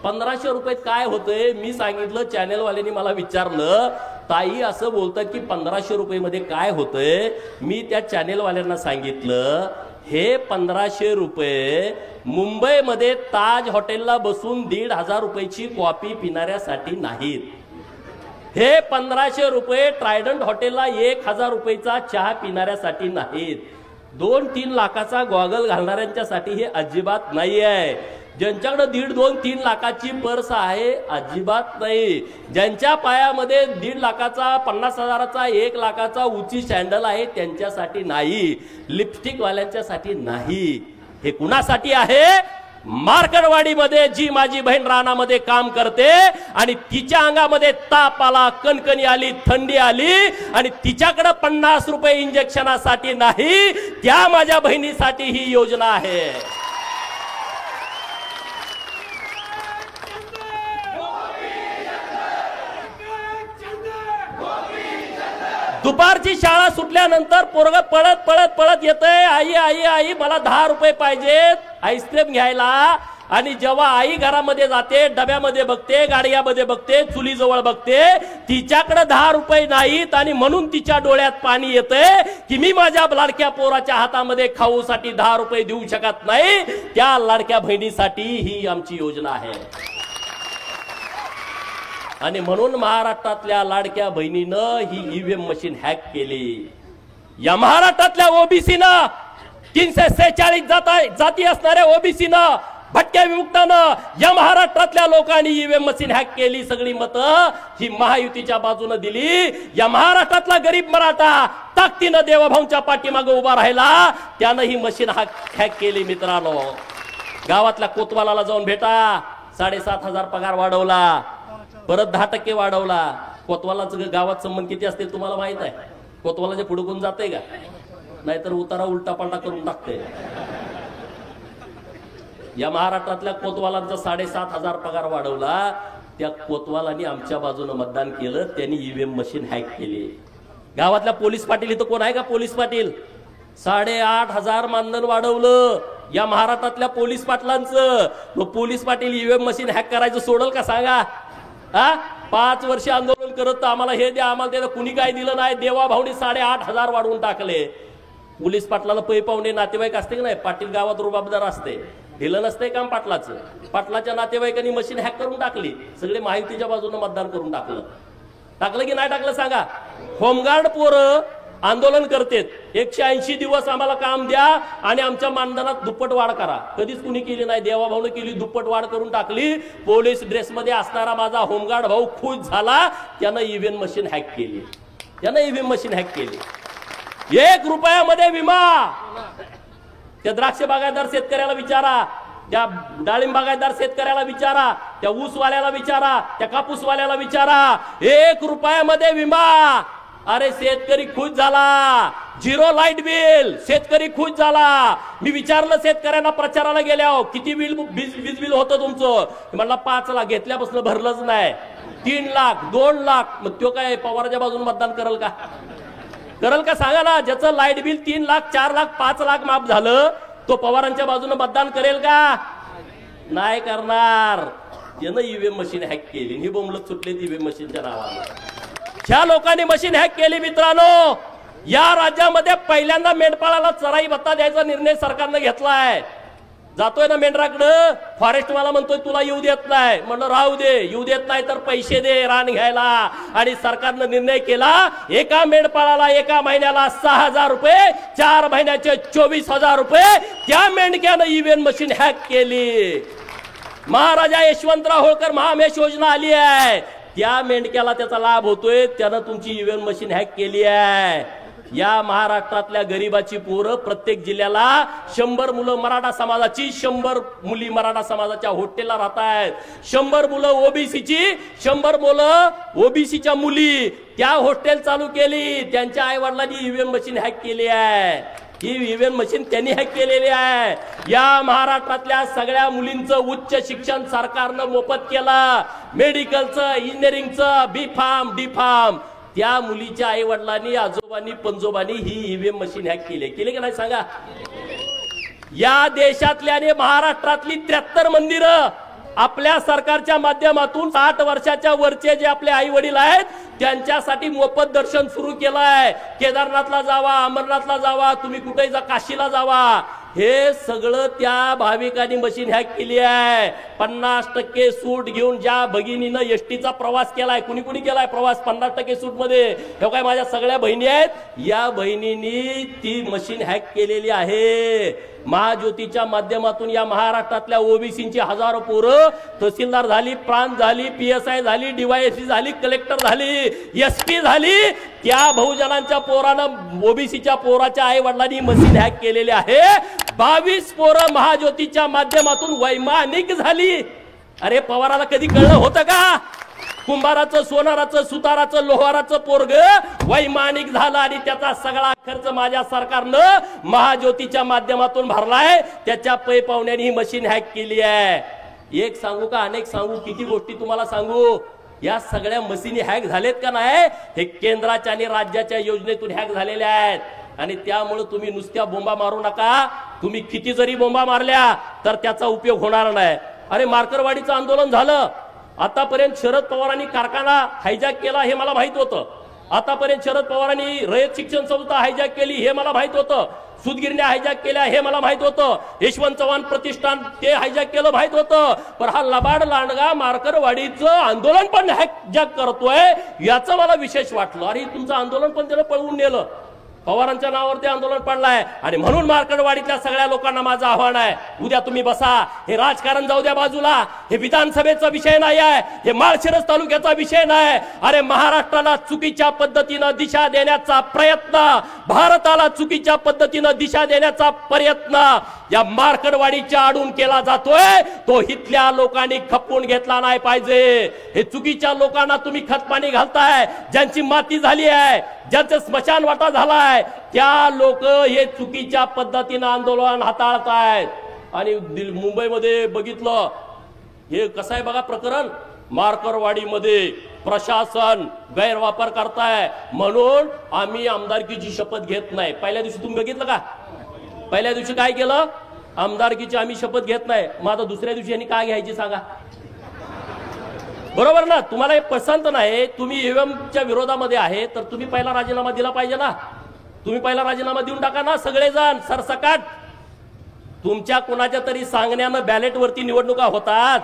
1500 रुपयात काय होतंय? मी सांगितलं, चॅनेलवाल्यांनी मला विचारलं, ताई असं बोलतात की 1500 रुपये मध्ये काय होतंय? मी त्या चॅनेलवाल्यांना सांगितलं, हे 1500 रुपये मुंबईमध्ये ताज हॉटेलला बसून 1500 रुपयाची कॉफी पिणाऱ्यासाठी नाहीत. हे 1500 रुपये ट्रायडंट हॉटेलला 1000 रुपयाचा चहा पिणाऱ्यासाठी नाहीत. 2-3 लाखाचा गॉगल घालणाऱ्यांच्यासाठी हे अजिबात नाही आहे. ज्यांच्याकडे 1.5-2-3 लाखाची पर्स आहे अजिबात नाही. ज्यांच्या पायामध्ये 1.5 लाखाचा, 50,000चा, 1 लाखाचा उंची सॅन्डल आहे त्यांच्यासाठी नाही. लिपस्टिक वाल्यांच्यासाठी नाही. हे कुणासाठी आहे? मार्कडवाडीमध्ये जी माझी बहीण रानामध्ये काम करते आणि तिच्या अंगामध्ये ताप आला, कणकणी आली, थंडी आली आणि तिच्याकडे 50 रुपये इंजेक्शनासाठी नाही, त्या माझ्या बहिणीसाठी ही योजना आहे. दुपारची शाळा सुटल्यानंतर पोरग पळत पळत पळत येतंय, आई आई आई मला 10 रुपये पाहिजेत आईस्क्रीम घ्यायला. आणि जेव्हा आई घरामध्ये जाते, डब्यामध्ये बघते, गाडग्यामध्ये बघते, चुलीजवळ बघते, तिच्याकडे 10 रुपये नाहीत आणि म्हणून तिच्या डोळ्यात पाणी येतंय की मी माझ्या लाडक्या पोराच्या हातामध्ये खाऊसाठी 10 रुपये देऊ शकत नाही. त्या लाडक्या बहिणीसाठी ही आमची योजना आहे. आणि म्हणून महाराष्ट्रातल्या लाडक्या बहिणीनं ही ईव्हीएम मशीन हॅक केली. या महाराष्ट्रातल्या ओबीसीनं 346 जाती असणाऱ्या ओबीसीनं, भटक्या विमुक्तानं, या महाराष्ट्रातल्या लोकांनी ईव्हीएम मशीन हॅक केली. सगळी मतं ही महायुतीच्या बाजूने दिली. या महाराष्ट्रातला गरीब मराठा ताकदीनं देवाभाऊंच्या पाठीमागे उभा राहिला, त्यानं ही मशीन हॅक केली. मित्रांनो, गावातल्या कोतवालाला जाऊन भेटा. 7,500 पगार वाढवला, परत 10% वाढवला. कोतवालाचं गावात संबंध किती असतील तुम्हाला माहित आहे? कोतवालाच्या पुढे कोण जाते का? नाहीतर उतारा उलटा पालटा करून टाकते. या महाराष्ट्रातल्या कोतवालांचा 7,500 पगार वाढवला. त्या कोतवालांनी आमच्या बाजूने मतदान केलं, त्यांनी ईव्हीएम मशीन हॅक केली. गावातल्या पोलीस पाटील इथं कोण आहे का? पोलीस पाटील 8,500 मानधन वाढवलं या महाराष्ट्रातल्या पोलीस पाटलांचं. Police Patil EVM machine hack करायचं सोडल का सांगा? 5 वर्ष आंदोलन करत आम्हाला हे द्या, आम्हाला ते, कुणी काय दिलं नाही. देवा भाऊनी 8,500 वाढवून टाकले. पोलीस पाटलाला पै पाहुणे नातेवाईक असते की नाही? पाटील गावात रुबाबदार असते, दिलं नसते काम पाटलाचं. पाटलाच्या नातेवाईकांनी मशीन हॅक करून टाकली. सगळे माहितीच्या बाजूने मतदान करून टाकलं की नाही टाकलं सांगा? होमगार्ड पोरं आंदोलन करतेत, 180 दिवस आम्हाला काम द्या आणि आमच्या मानधनात दुप्पट वाढ करा. कधीच कुणी केली नाही. देवाभाऊने केली, दुप्पट वाढ करून टाकली. पोलीस ड्रेसमध्ये असणारा माझा होमगार्ड भाऊ खुश झाला, त्यानं ईव्हीएम मशीन हॅक केली. 1 रुपयामध्ये विमा. त्या द्राक्ष बागायतदार शेतकऱ्याला विचारा, त्या डाळिंब बागायतदार शेतकऱ्याला विचारा, त्या ऊसवाल्याला विचारा, त्या कापूसवाल्याला विचारा. 1 रुपयामध्ये विमा. अरे शेतकरी खुश झाला. 0 लाईट बिल, शेतकरी खुश झाला. मी विचारलं शेतकऱ्यांना प्रचाराला गेल्यावर, किती वीज बिल होतं तुमचं? म्हणला 5 लाख. घेतल्यापासून भरलंच नाही. 3 लाख, 2 लाख. मग तो काय पवाराच्या बाजून मतदान करेल का? सांगा ना. ज्याचं लाईट बिल 3 लाख, 4 लाख, 5 लाख माफ झालं, तो पवारांच्या बाजूने मतदान करेल का? नाही करणार. त्यानं ईव्हीएम मशीन हॅक केली. ही बोंबलत सुटले ईव्हीएम मशीनच्या नावाने. ह्या लोकांनी मशीन हॅक केली. मित्रांनो, या राज्यामध्ये पहिल्यांदा मेंढपाळाला चराई भत्ता द्यायचा निर्णय सरकारनं घेतलाय. जातोय ना मेंढराकडं, फॉरेस्ट मला म्हणतोय तुला येऊ देत नाही. म्हणलं राहू दे, येऊ देत नाही तर पैसे दे रान घ्यायला. आणि सरकारनं निर्णय केला, एका मेंढपाळाला एका महिन्याला 6,000 रुपये, 4 महिन्याचे 24,000 रुपये. त्या मेंढक्यानं ईव्हीएम मशीन हॅक केली. महाराजा यशवंतराव होळकर महामेश योजना आली आहे, त्या मेंढक्याला त्याचा लाभ होतोय. त्यानं तुमची ईव्हीएम मशीन हॅक केली आहे. या महाराष्ट्रातल्या गरीबाची पोरं प्रत्येक जिल्ह्याला 100 मुलं मराठा समाजाची, 100 मुली मराठा समाजाच्या हॉस्टेलला राहत आहेत. 100 मुलं ओबीसीची, 100 मुलं ओबीसीच्या मुली. त्या हॉस्टेल चालू केली. त्यांच्या आई वडिलांनी ईव्हीएम मशीन हॅक केली आहे. ही ईव्हीएम मशीन त्यांनी हॅक केलेली आहे. या महाराष्ट्रातल्या सगळ्या मुलींचं उच्च शिक्षण सरकारनं मोफत केलं. मेडिकलचं, इंजिनिअरिंगचं, बी फार्म, डी फार्म. त्या मुलीच्या आई वडिलांनी, आजोबांनी, पंजोबांनी ही ईव्हीएम मशीन हॅक केली का नाही सांगा. या देशातल्या आणि महाराष्ट्रातली 73 मंदिरं आपल्या सरकारच्या माध्यमातून 60 वर्षाच्या वरचे जे आपले आई वडील आहेत त्यांच्यासाठी मोफत दर्शन सुरू केलं आहे. केदारनाथला जावा, अमरनाथला जावा, तुम्ही कुठेही जा, काशीला जावा. हे सगळं त्या भाविकांनी मशीन हॅक केली आहे. 50% सूट घेऊन ज्या भगिनीनं एसटीचा प्रवास केलाय, कुणी कुणी केलाय प्रवास 50% सूट मध्ये, हे काय माझ्या सगळ्या बहिणी आहेत. या बहिणींनी ती मशीन हॅक केलेली आहे. महाज्योतीच्या माध्यमातून या महाराष्ट्रातल्या ओबीसीची हजारो पोरं तहसीलदार झाली, प्रांत झाली, PSI झाली, DYSP झाली, कलेक्टर झाली, SP झाली. त्या बहुजनांच्या पोरानं, ओबीसीच्या पोराच्या आई वडिलांनी मशीन हॅक केलेली आहे. 22 पोरं महाज्योतीच्या माध्यमातून वैमानिक झाली. अरे पवाराला कधी कळलं होतं का? कुंभाराचं, सोनाराचं, सुताराचं, लोहाराचं पोरग वैमानिक झालं आणि त्याचा सगळा खर्च माझ्या सरकारनं महाज्योतीच्या माध्यमातून भरलाय. त्याच्या पै पाहुण्याने ही मशीन हॅक केली आहे. एक सांगू का, अनेक सांगू, किती गोष्टी तुम्हाला सांगू. या सगळ्या मशीनी हॅक झालेत का नाही, हे केंद्राच्या आणि राज्याच्या योजनेतून हॅक झालेल्या आहेत. आणि त्यामुळे तुम्ही नुसत्या बोंबा मारू नका. तुम्ही किती जरी बोंबा मारल्या तर त्याचा उपयोग होणार नाही. अरे मार्करवाडीचं आंदोलन झालं, आतापर्यंत शरद पवारांनी कारखाना हायजॅक केला हे मला माहित होतं. आतापर्यंत शरद पवारांनी रयत शिक्षण संस्था हायजॅक केली हे मला माहित होतं. सूतगिरण्या हायजॅक केल्या हे मला माहित होतं. यशवंत चव्हाण प्रतिष्ठान ते हायजॅक केलं माहित होतं. पण हा लबाड लांडगा मार्करवाडीचं आंदोलन पण हायजॅक करतोय याचं मला विशेष वाटलं. अरे तुमचं आंदोलन पण त्याला पळवून नेलं. पवारांच्या नावावरती आंदोलन पडलाय. आणि म्हणून मार्करवाडीतल्या सगळ्या लोकांना माझं आव्हान आहे, उद्या तुम्ही बसा. हे राजकारण जाऊ द्या बाजूला. हे विधानसभेचा विषय नाही आहे, हे माळशिरस तालुक्याचा विषय नाही. अरे महाराष्ट्राला चुकीच्या पद्धतीनं दिशा देण्याचा प्रयत्न, भारताला चुकीच्या पद्धतीनं दिशा देण्याचा प्रयत्न या मार्करवाडीच्या आडून केला जातोय. तो इथल्या लोकांनी खपवून घेतला नाही पाहिजे. हे चुकीच्या लोकांना तुम्ही खतपाणी घालताय. ज्यांची माती झाली आहे, ज्यांचं स्मशान वाटा झालाय, त्या लोक हे चुकीच्या पद्धतीनं आंदोलन हाताळतायत. आणि मुंबईमध्ये बघितलं हे कसं आहे बघा प्रकरण. मार्करवाडीमध्ये प्रशासन गैरवापर करताय म्हणून आम्ही आमदारकीची शपथ घेत नाही. पहिल्या दिवशी तुम्ही बघितलं का, पहिल्या दिवशी काय केलं, आमदारकीची आम्ही शपथ घेत नाही. मग आता दुसऱ्या दिवशी यांनी काय घ्यायची सांगा. बरोबर ना. तुम्हाला हे पसंत नाही, तुम्ही ईव्हीएमच्या विरोधामध्ये आहे, तर तुम्ही पहिला राजीनामा दिला पाहिजे ना. तुम्ही पहिला राजीनामा देऊन टाका ना सगळेजण सरसकट. तुमच्या कुणाच्या तरी सांगण्यानं बॅलेट वरती निवडणुका होतात.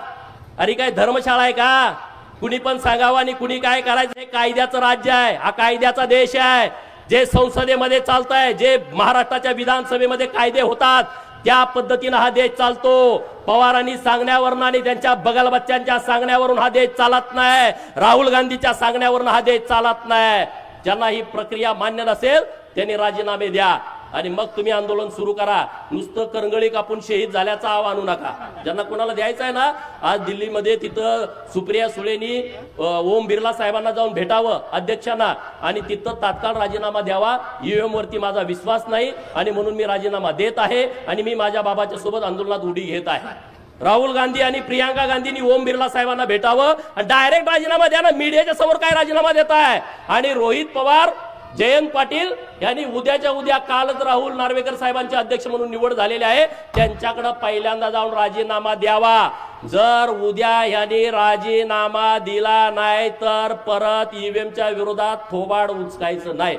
अरे काय धर्मशाळा आहे का? कुणी पण सांगावं आणि कुणी काय करायचं. हे कायद्याचं राज्य आहे, हा कायद्याचा देश आहे. जे संसदेमध्ये चालतंय, जे महाराष्ट्राच्या विधानसभेमध्ये कायदे होतात त्या पद्धतीनं हा देश चालतो. पवारांनी सांगण्यावरून आणि त्यांच्या बगलबच्च्यांच्या सांगण्यावरून हा देश चालत नाही. राहुल गांधीच्या सांगण्यावरून हा देश चालत नाही. ज्यांना ही प्रक्रिया मान्य नसेल त्यांनी राजीनामे द्या आणि मग तुम्ही आंदोलन सुरू करा. नुसतं करंगळी कापून शहीद झाल्याचा आव आणू नका. ज्यांना कोणाला द्यायचं आहे ना, आज दिल्लीमध्ये तिथं सुप्रिया सुळेनी ओम बिर्ला साहेबांना जाऊन भेटावं अध्यक्षांना आणि तिथं तात्काळ राजीनामा द्यावा. ईव्हीएम वरती माझा विश्वास नाही आणि म्हणून मी राजीनामा देत आहे आणि मी माझ्या बाबाच्या सोबत आंदोलनात उडी घेत आहे. राहुल गांधी आणि प्रियांका गांधींनी ओम बिर्ला साहेबांना भेटावं आणि डायरेक्ट राजीनामा द्या ना. मीडियाच्या समोर काय राजीनामा देत आहे. आणि रोहित पवार, जयंत पाटील यांनी उद्याच्या उद्या, कालच राहुल नार्वेकर साहेबांचे अध्यक्ष म्हणून निवड झालेले आहे, त्यांच्याकडे पहिल्यांदा जाऊन राजीनामा द्यावा. जर उद्या यांनी राजीनामा दिला नाही तर परत ईव्हीएमच्या विरोधात थोबाड उचकायचं नाही.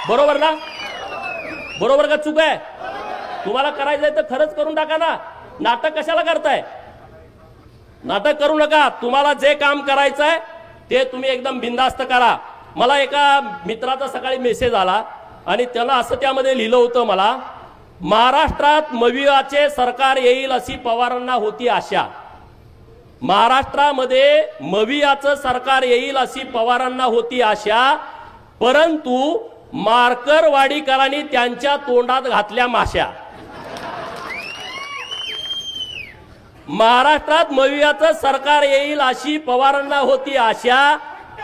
बरोबर ना? बरोबर का चूक आहे? तुम्हाला करायचंय तर खरंच करून टाका ना. नाटक कशाला करताय? नाटक करू नका. तुम्हाला जे काम करायचंय ते तुम्ही एकदम बिनधास्त करा. मला एका मित्राचा सकाळी मेसेज आला आणि त्याला असं त्यामध्ये लिहिलं होतं, मला महाराष्ट्रात मविआचे सरकार येईल अशी पवारांना होती आशा. महाराष्ट्रामध्ये मविआचं सरकार येईल अशी पवारांना होती आशा, परंतु मार्करवाडीकरांनी त्यांच्या तोंडात घातल्या माश्या. महाराष्ट्रात मविआचं सरकार येईल अशी पवारांना होती आशा,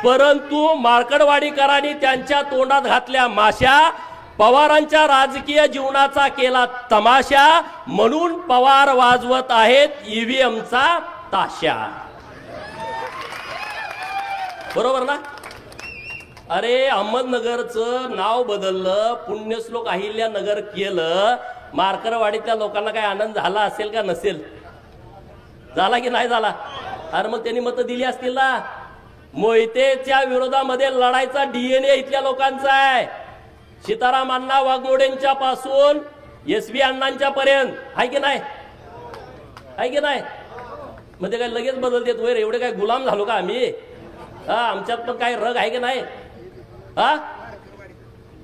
परंतु मार्कडवाडीकरांनी त्यांच्या तोंडात घातल्या माशा, पवारांच्या राजकीय जीवनाचा केला तमाशा, म्हणून पवार वाजवत आहेत ईव्हीएमचा ताशा. बरोबर ना? अरे अहमदनगरचं नाव बदललं, पुण्यश्लोक अहिल्यानगर केलं, मार्कडवाडीतल्या लोकांना काय आनंद झाला असेल का नसेल? झाला की नाही झाला? अरे मग त्यांनी मतं दिली असतील ना. मोहितेच्या विरोधामध्ये लढायचा डीएनए इथल्या लोकांचा आहे. सीताराम अण्णा वाघमोडेंच्या पासून एसबी अण्णांच्या पर्यंत आहे की नाही? आहे की नाही? म्हणजे काय लगेच बदलतेत वैर? एवढे काय गुलाम झालो का आम्ही? हा, आमच्यात पण काय रग आहे की नाही? हा,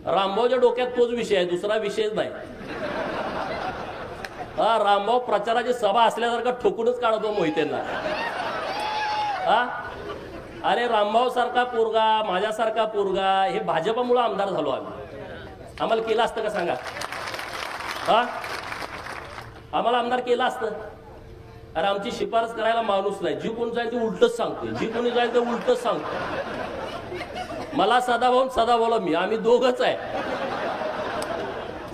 रामभाऊच्या डोक्यात तोच विषय आहे, दुसरा विषयच नाही. हा, रामभाऊ प्रचाराची सभा असल्यासारखा ठोकूनच काढतो मोहितेंना. हा, अरे रामभाऊ सारखा पोरगा, माझ्यासारखा पोरगा, हे भाजपामुळे आमदार झालो आम्ही. आम्हाला केलं असतं का सांगा? हा, आम्हाला आमदार केलं असतं? अरे आमची शिफारस करायला माणूस नाही. जी कोण जाईल ते उलटच सांगतोय, जी कोणी जाईल ते उलटच सांगतोय. मला सदाभाऊला मी, आम्ही दोघच आहे.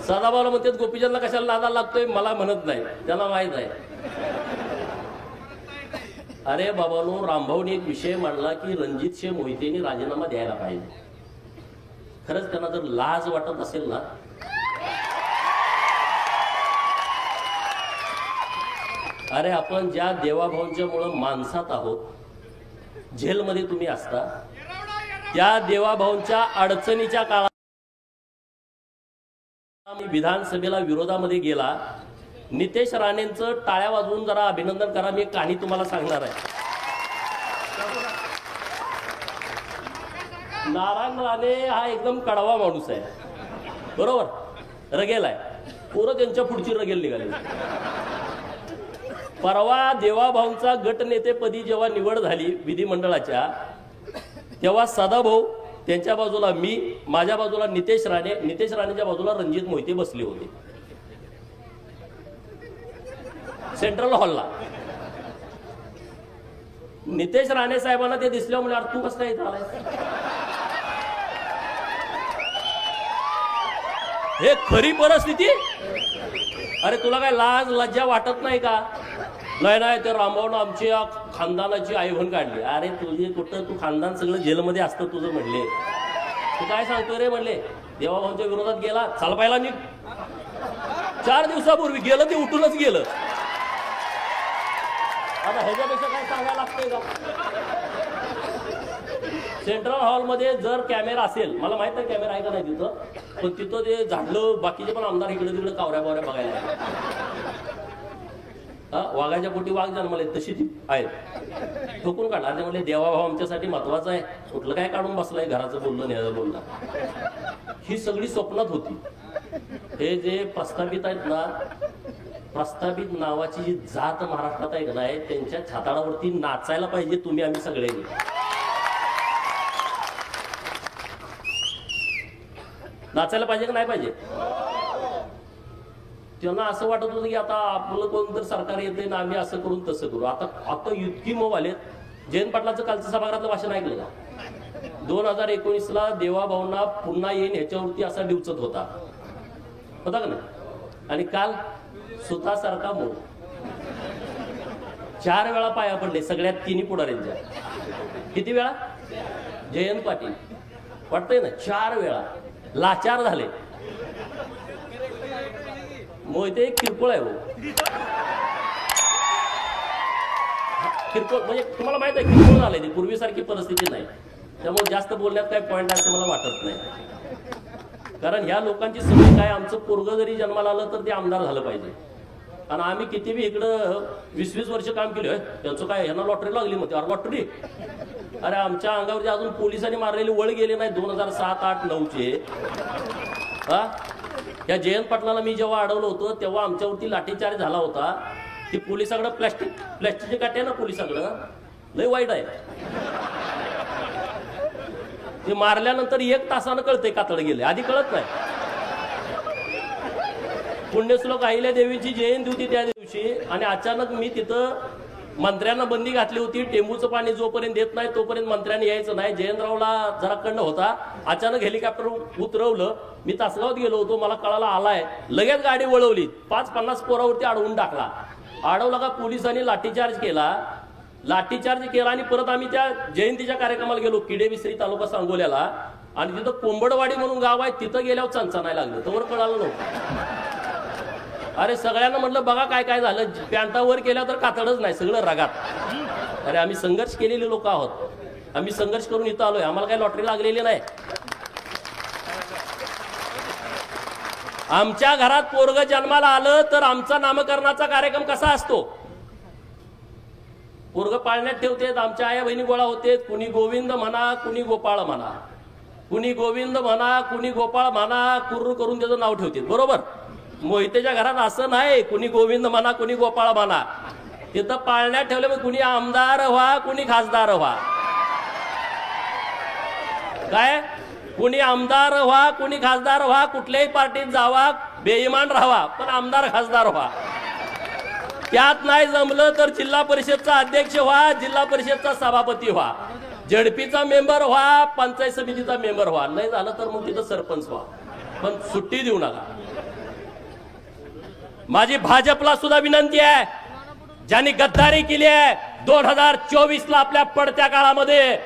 सदाभाऊला म्हणते गोपीचंदला कशाला नादाला लागतोय, मला म्हणत नाही, त्यांना माहित आहे. अरे बाबांनो, रामभाऊने एक विषय मांडला की रणजितसिंह मोहितेंनी राजीनामा द्यायला पाहिजे. खरंच त्यांना जर लाज वाटत असेल ना, अरे आपण ज्या देवाभाऊंच्या मुळे माणसात आहोत, जेलमध्ये तुम्ही असता, त्या देवाभाऊंच्या अडचणीच्या काळात विधानसभेला विरोधामध्ये गेला. नितेश राणेंचं टाळ्या वाजवून जरा अभिनंदन करा. मी एक कहाणी तुम्हाला सांगणार आहे. नारायण राणे हा एकदम कडवा माणूस आहे, बरोबर? रगेल आहे, पोरं त्यांच्या पुढची रगेल निघाली. परवा देवाभाऊंचा गटनेतेपदी जेव्हा निवड झाली विधिमंडळाच्या, तेव्हा सदाभाऊ त्यांच्या बाजूला मी, माझ्या बाजूला नितेश राणे, नितेश राणेच्या बाजूला रणजित मोहिते बसले होते सेंट्रल हॉलला. नितेश राणे साहेबांना ते दिसल्यामुळे, अरे तू कसं काय इथं आलाय? हे खरी परिस्थिती. अरे तुला काय लाज लज्जा वाटत नाही का? नाही, ते रामभाऊनं आमची खानदानाची आईवण काढली. अरे तुझे कुठं, तू खानदान सगळं जेलमध्ये असतं तुझं म्हणले. तू काय सांगतोय रे म्हणले? देवाभाऊंच्या विरोधात गेला, चाल पाहिला नी 4 दिवसापूर्वी गेलं, ते उठूनच गेलं. आता ह्याच्यापेक्षा काय सांगायला लागतंय का? सेंट्रल हॉलमध्ये जर कॅमेरा असेल, मला माहित नाही कॅमेरा आहे का नाही तिथं, पण तिथं ते झाडलं, बाकीचे पण आमदार इकडे तिकडे कावऱ्या बघायला. वाघाच्या पोटी वाघ जन्मले तशी ती आहेत, ठोकून काढा. त्यामुळे देवाभाऊ आमच्यासाठी महत्वाचा आहे. कुठलं काय काढून बसलाय, घराचं बोललं न्यायचं बोललं. ही सगळी स्वप्नात होती. हे जे प्रस्थापित आहेत ना, प्रस्थापित नावाची जी जात महाराष्ट्रात आहे ना, त्यांच्या छाताडावरती नाचायला पाहिजे तुम्ही, आम्ही सगळे. नाचायला पाहिजे का नाही पाहिजे? त्यांना असं वाटत होतं की आता आपलं कोणतं सरकार येते ना, आम्ही असं करून तसं करू. आता इतकी मोह आलेत. जयंत पाटलाचं कालचं सभागृहातलं भाषण ऐकलं का? 2019ला देवाभाऊंना पुन्हा येईन ह्याच्यावरती असा डिवचत होता का नाही? आणि काल सुतासारखा मोह. 4 वेळा पाया पडले सगळ्यात तिन्ही पुढाऱ्यांच्या. किती वेळा? जयंत पाटील वाटतंय ना, 4 वेळा लाचार झाले. मोहिते एक किरकोळ आहे हो, किरकोळ म्हणजे तुम्हाला माहित आहे किरकोळ झाले ते, पूर्वीसारखी परिस्थिती नाही. त्यामुळे जास्त बोलण्यात काय पॉईंट आहे असं मला वाटत नाही. कारण ह्या लोकांची सवय काय, आमचं पोरगं जरी जन्माला आलं तर ते आमदार झालं पाहिजे. आणि आम्ही किती बी इकडं 20-20 वर्ष काम केलं, त्यांचं काय ह्यांना लॉटरी लागली म्हणते. अरे लॉटरी? अरे आमच्या अंगावरती अजून पोलिसांनी मारलेले वळ गेले नाही 2007, 8, 9चे. हा, या जयंत पाटलाला मी जेव्हा अडवलं होतं तेव्हा आमच्यावरती लाठीचार्ज झाला होता. ती पोलिसाकडं प्लॅस्टिकचे काटे ना, पोलिसाकडं लय वाईट आहे. ते मारल्यानंतर 1 तासानं कळतंय कातड गेले, आधी कळत नाही. पुण्यश्लोक अहिल्या देवीची जयंती होती त्या दिवशी, आणि अचानक मी तिथं मंत्र्यांना बंदी घातली होती, टेंबूचं पाणी जोपर्यंत देत नाही तोपर्यंत मंत्र्यांनी यायचं नाही. जयंतरावला जरा कंड होता, अचानक हेलिकॉप्टर उतरवलं. मी तासगावात गेलो होतो, मला कळाला आलाय, लगेच गाडी वळवली, 5-50 पोरावरती अडवून टाकला. अडवला का पोलिसांनी लाठीचार्ज केला आणि परत आम्ही त्या जयंतीच्या कार्यक्रमाला गेलो, किडेविसरी तालुका सांगोल्याला. आणि तिथं कोंबडवाडी म्हणून गाव आहे, तिथं गेल्यावर चणचणायला लागलं, तोवर कळालं नव्हतं. अरे सगळ्यांना म्हटलं बघा काय काय झालं, पॅन्टावर केल्या तर कातडच नाही, सगळं रगात. अरे आम्ही संघर्ष केलेले लोक आहोत, आम्ही संघर्ष करून इथं आलोय, आम्हाला काही लॉटरी लागलेली नाही. आमच्या घरात पोरग जन्माला आलं तर आमचा नामकरणाचा कार्यक्रम कसा असतो? पोरग पाळण्यात ठेवतेत, आमच्या आया बहिणी गोळा होते, कुणी गोविंद म्हणा, कुणी गोपाळ म्हणा, कुणी गोविंद म्हणा, कुणी गोपाळ म्हणा, कुर्र करून त्याचं नाव ठेवते, बरोबर. मोहितेच्या घरात असं नाही, कुणी गोविंद म्हणा, कुणी गोपाळ म्हणा. तिथं पाळण्यात ठेवले, मग कुणी आमदार व्हा, कुणी खासदार व्हा. काय, कुणी आमदार व्हा, कुणी खासदार व्हा, कुठल्याही पार्टीत जावा, बेईमान राहावा, पण आमदार खासदार व्हा. त्यात नाही जमलं तर जिल्हा परिषदचा अध्यक्ष व्हा, जिल्हा परिषदचा सभापती व्हा, झडपीचा मेंबर व्हा, पंचायत समितीचा मेंबर व्हा, नाही झालं तर मग तिथं सरपंच व्हा, पण सुट्टी देऊ नका. माझी भाजपला सुद्धा विनंती आहे, ज्यांनी गद्दारी केली आहे 2024ला आपल्या पडत्या काळामध्ये,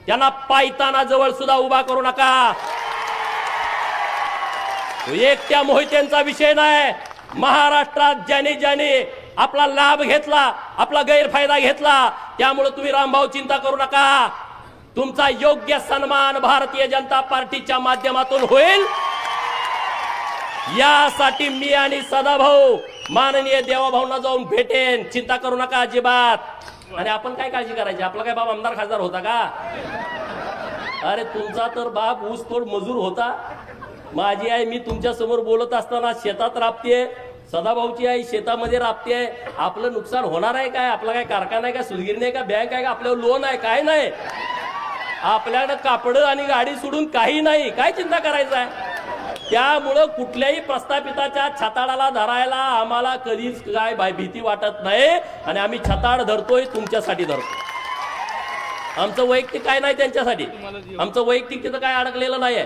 त्यांना पायताना जवळ सुद्धा उभा करू नका. एकट्या मोहित्यांचा विषय नाही, महाराष्ट्रात ज्याने आपला लाभ घेतला, आपला गैरफायदा घेतला, त्यामुळे तुम्ही रामभाऊ चिंता करू नका. तुमचा योग्य सन्मान भारतीय जनता पार्टीच्या माध्यमातून होईल, यासाठी मी आणि सदाभाऊ माननीय देवाभाऊंना जाऊन भेटेन, चिंता करू नका अजिबात. आणि आपण काय काळजी करायची, आपला काय बाप आमदार खासदार होता का? अरे तुमचा तर बाप ऊसतोड मजूर होता. माझी आई, मी तुमच्या समोर बोलत असताना शेतात राबतेय, सदाभाऊची आई शेतामध्ये राबतेय. आपलं नुकसान होणार आहे काय? आपला काय कारखाना आहे का, सुलगिरणी आहे का, बँक आहे का, आपल्यावर लोन आहे काय? नाही, आपल्याकडे कापड आणि गाडी सोडून काही नाही, काय चिंता करायचं आहे? त्यामुळं कुठल्याही प्रस्थापिताच्या छताडाला धरायला आम्हाला कधीच काय भीती वाटत नाही. आणि आम्ही छताड धरतोय तुमच्यासाठी धरतो. आमचं वैयक्तिक काय नाही त्यांच्यासाठी, आमचं वैयक्तिक तिथं काय अडकलेलं नाहीये.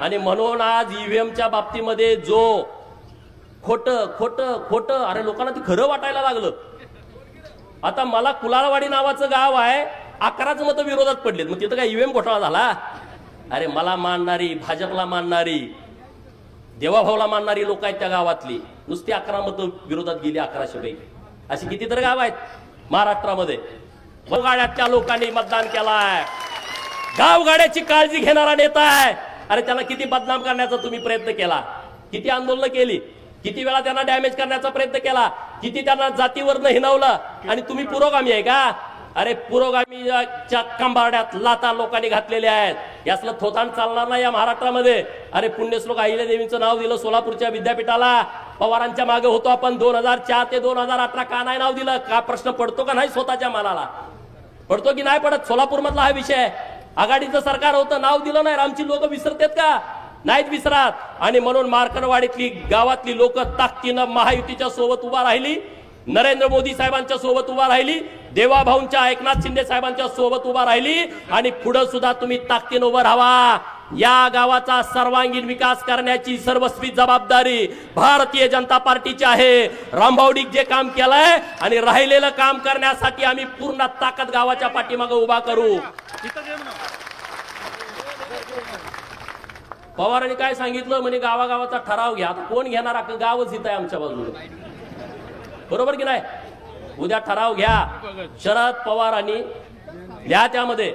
आणि म्हणून आज ईव्हीएमच्या बाबतीमध्ये जो खोट, अरे लोकांना ते खरं वाटायला लागलं. आता मला कुलाळवाडी नावाचं गाव आहे, 11च मतं विरोधात पडलेत, मग तिथं काय ईव्हीएम घोटाळा झाला? अरे मला मानणारी, भाजपला मानणारी, देवाभाऊला मानणारी लोक आहेत त्या गावातली, नुसती 11 मतं विरोधात गेली 1100 पैकी. अशी कितीतरी गाव आहेत महाराष्ट्रामध्ये. गाड्याच्या लोकांनी मतदान केलाय, गावगाड्याची काळजी घेणारा नेता आहे. अरे त्याला किती बदनाम करण्याचा तुम्ही प्रयत्न केला, किती आंदोलन केली, किती वेळा त्यांना डॅमेज करण्याचा प्रयत्न केला, किती त्यांना जातीवरनं हिनवलं, आणि तुम्ही पुरोगामी आहे का? अरे पुरोगामीच्या कंबारड्यात लाता लोकांनी घातलेल्या आहेत. यासलं थोतांड चालणार नाही या महाराष्ट्रामध्ये. अरे पुण्यश्लोक अहिल्यादेवींचं नाव दिलं सोलापूरच्या विद्यापीठाला, पवारांच्या मागे होतो आपण 2004 ते 2018, का नाही नाव दिलं? का प्रश्न पडतो का नाही स्वतःच्या मनाला? पडतो की नाही पडत? सोलापूर मधला हा विषय. आघाडीचं सरकार होतं, नाव दिलं नाही. आमची लोक विसरतात का? नाहीत विसरत. आणि म्हणून मार्कणवाडीतली गावातली लोक ताकदीनं महायुतीच्या सोबत उभा राहिली, नरेंद्र मोदी साहेबांच्या सोबत उभा राहिली, देवाभाऊंच्या, एकनाथ शिंदे साहेबांच्या सोबत उभा राहिली. आणि पुढे सुद्धा तुम्ही ताकदीनं उभं राहा. या गावाचा सर्वांगीण विकास करण्याची सर्वस्वी जबाबदारी भारतीय जनता पार्टीची आहे. रामभाऊनी जे काम केलंय आणि राहिलेलं काम करण्यासाठी आम्ही पूर्ण ताकद गावाच्या पाठीमागे उभा करू. पवारांनी काय सांगितलं म्हणे, गावागावाचा ठराव घ्या. आता कोण घेणार? अख्खं गावच इथं आहे आमच्या बाजूला, बरोबर की नाही? उद्या ठराव घ्या. शरद पवारांनी घ्या, त्यामध्ये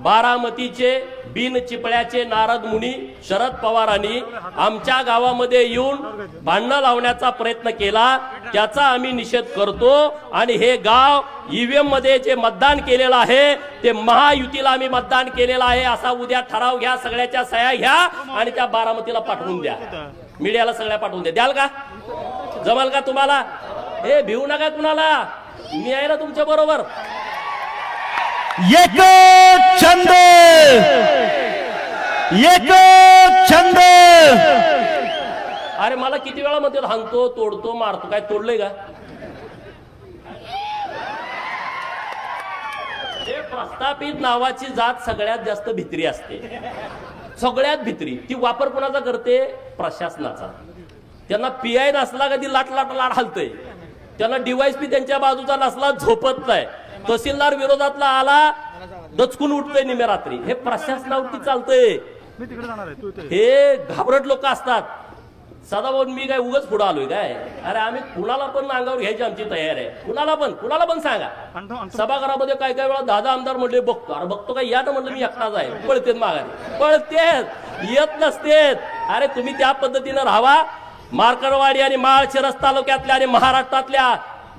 बारामतीचे बिन चिपळ्याचे नारद मुनी शरद पवारांनी आमच्या गावामध्ये येऊन भांडणं लावण्याचा प्रयत्न केला, त्याचा आम्ही निषेध करतो. आणि हे गाव ईव्हीएम मध्ये जे मतदान केलेलं आहे ते महायुतीला आम्ही मतदान केलेलं आहे असा उद्या ठराव घ्या, सगळ्याच्या सह्या घ्या आणि त्या बारामतीला पाठवून द्या, मीडियाला सगळ्या पाठवून द्या. द्याल का? जमाल का तुम्हाला? हे भिवू नका कुणाला, मी आहे ना तुमच्या बरोबर. एक छंद, एक छंद. अरे मला किती वेळा म्हणते हाणतो, तोडतो, मारतो. काय तोडलंय का? हे प्रस्थापित नावाची जात सगळ्यात जास्त भित्री असते, सगळ्यात भित्री. ती वापर कोणाचा करते? प्रशासनाचा. त्यांना पीआय नसला कधी लाट हलतय, त्यांना DYSP त्यांच्या बाजूचा नसला झोपत नाही, तहसीलदार विरोधातला आला दचकून उठतोय निम्या रात्री. हे प्रशासनावरती चालतंय. हे घाबरट लोक असतात. सदाभाऊ मी काय उगाच पुढे आलोय काय? अरे आम्ही कुणाला पण अंगावर घ्यायची आमची तयार आहे. कुणाला पण सांगा. सभागृहामध्ये काय काय वेळा दादा आमदार म्हणले बघतो. अरे बघतो काय? या तर म्हणलं मी एकटाच आहे. पळतेत माघारी, पळतेत, येत नसतेत. अरे तुम्ही त्या पद्धतीनं राहावा. मार्कडवाडी आणि माळशिरस तालुक्यातल्या आणि महाराष्ट्रातल्या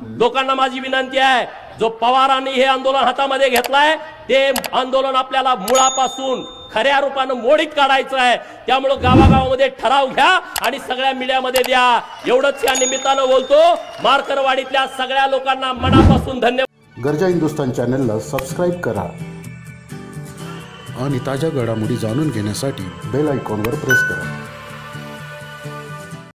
लोकांना माझी विनंती आहे, जो पवारांनी हे आंदोलन हातामध्ये घेतलाय ते आंदोलन आपल्याला मुळापासून खऱ्या रूपानं मोडीत काढायचं आहे. त्यामुळे गावागावामध्ये ठराव घ्या आणि सगळ्या मीडियामध्ये द्या. एवढंच या निमित्तानं बोलतो. मार्कडवाडीतल्या सगळ्या लोकांना मनापासून धन्यवाद. गर्जा हिंदुस्तान चॅनलला सबस्क्राईब करा आणि ताज्या घडामोडी जाणून घेण्यासाठी बेल आयकॉनवर प्रेस करा.